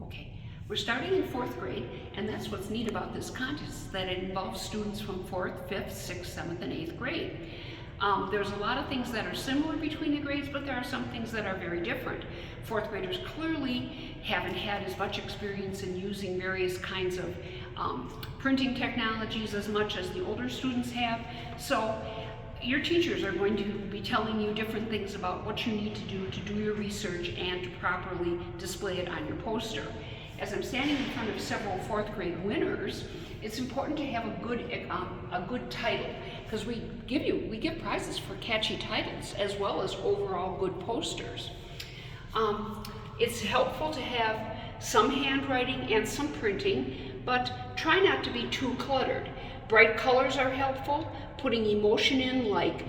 Okay, we're starting in 4th grade, and that's what's neat about this contest, that it involves students from 4th, 5th, 6th, 7th, and 8th grade. There's a lot of things that are similar between the grades, but there are some things that are very different. 4th graders clearly haven't had as much experience in using various kinds of printing technologies as much as the older students have. So your teachers are going to be telling you different things about what you need to do your research and to properly display it on your poster. As I'm standing in front of several 4th grade winners, it's important to have a good title, because we give prizes for catchy titles as well as overall good posters. It's helpful to have some handwriting and some printing, but try not to be too cluttered. Bright colors are helpful. Putting emotion in, like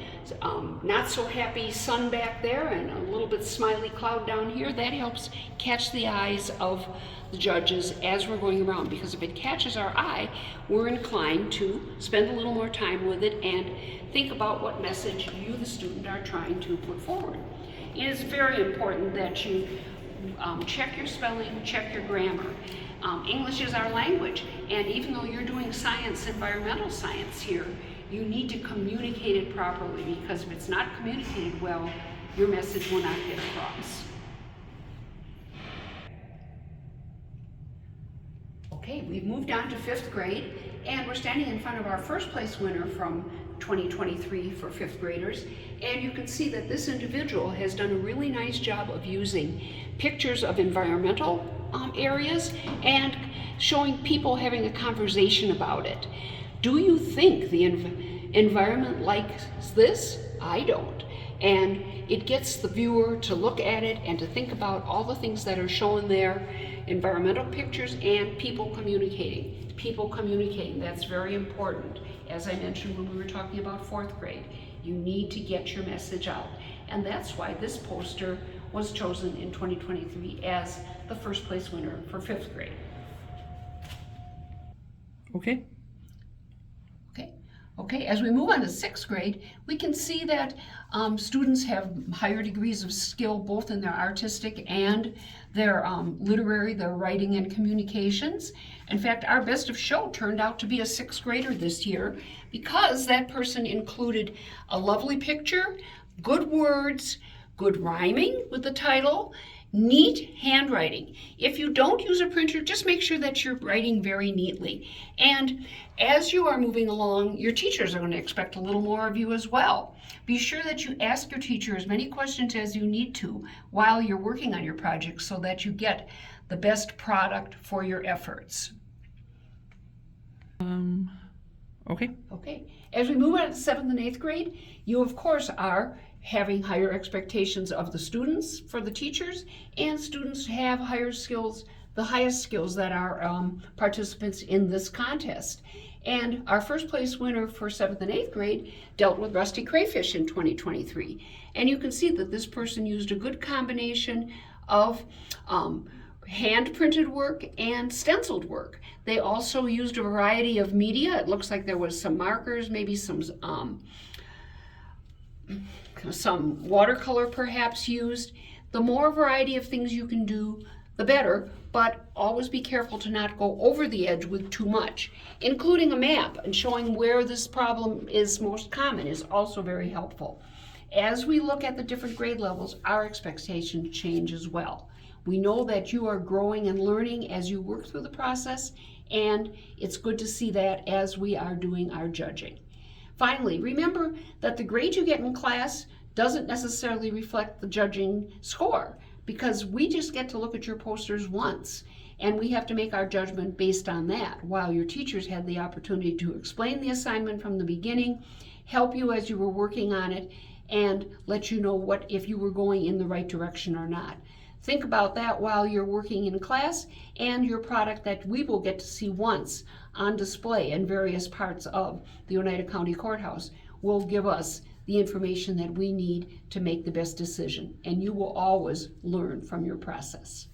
not so happy sun back there and a little bit smiley cloud down here, that helps catch the eyes of the judges as we're going around, because if it catches our eye, we're inclined to spend a little more time with it and think about what message you, the student, are trying to put forward. It is very important that you check your spelling, check your grammar. English is our language, and even though you're doing science, environmental science here, you need to communicate it properly, because if it's not communicated well, your message will not get across. Okay, we've moved on to 5th grade, and we're standing in front of our first place winner from 2023 for 5th graders, and you can see that this individual has done a really nice job of using pictures of environmental areas and showing people having a conversation about it. Do you think the environment likes this? I don't. And it gets the viewer to look at it and to think about all the things that are shown there, environmental pictures and people communicating. People communicating, that's very important. As I mentioned when we were talking about 4th grade, you need to get your message out. And that's why this poster was chosen in 2023 as the first place winner for 5th grade. Okay, as we move on to 6th grade, we can see that students have higher degrees of skill both in their artistic and their literary, their writing and communications. In fact, our best of show turned out to be a 6th grader this year, because that person included a lovely picture, good words, good rhyming with the title, neat handwriting. If you don't use a printer, just make sure that you're writing very neatly. And as you are moving along, your teachers are going to expect a little more of you as well. Be sure that you ask your teacher as many questions as you need to while you're working on your project, so that you get the best product for your efforts. Okay. As we move on to 7th and 8th grade, you of course are having higher expectations of the students for the teachers, and students have higher skills, the highest skills that are participants in this contest. And our first place winner for 7th and 8th grade dealt with rusty crayfish in 2023. And you can see that this person used a good combination of hand printed work and stenciled work. They also used a variety of media. It looks like there was some markers, maybe some watercolor perhaps used. The more variety of things you can do, the better, but always be careful to not go over the edge with too much. Including a map and showing where this problem is most common is also very helpful. As we look at the different grade levels, our expectations change as well. We know that you are growing and learning as you work through the process, and it's good to see that as we are doing our judging. Finally, remember that the grade you get in class doesn't necessarily reflect the judging score, because we just get to look at your posters once, and we have to make our judgment based on that, while your teachers had the opportunity to explain the assignment from the beginning, help you as you were working on it, and let you know if you were going in the right direction or not. Think about that while you're working in class, and your product that we will get to see once on display in various parts of the Oneida County Courthouse will give us the information that we need to make the best decision. And you will always learn from your process.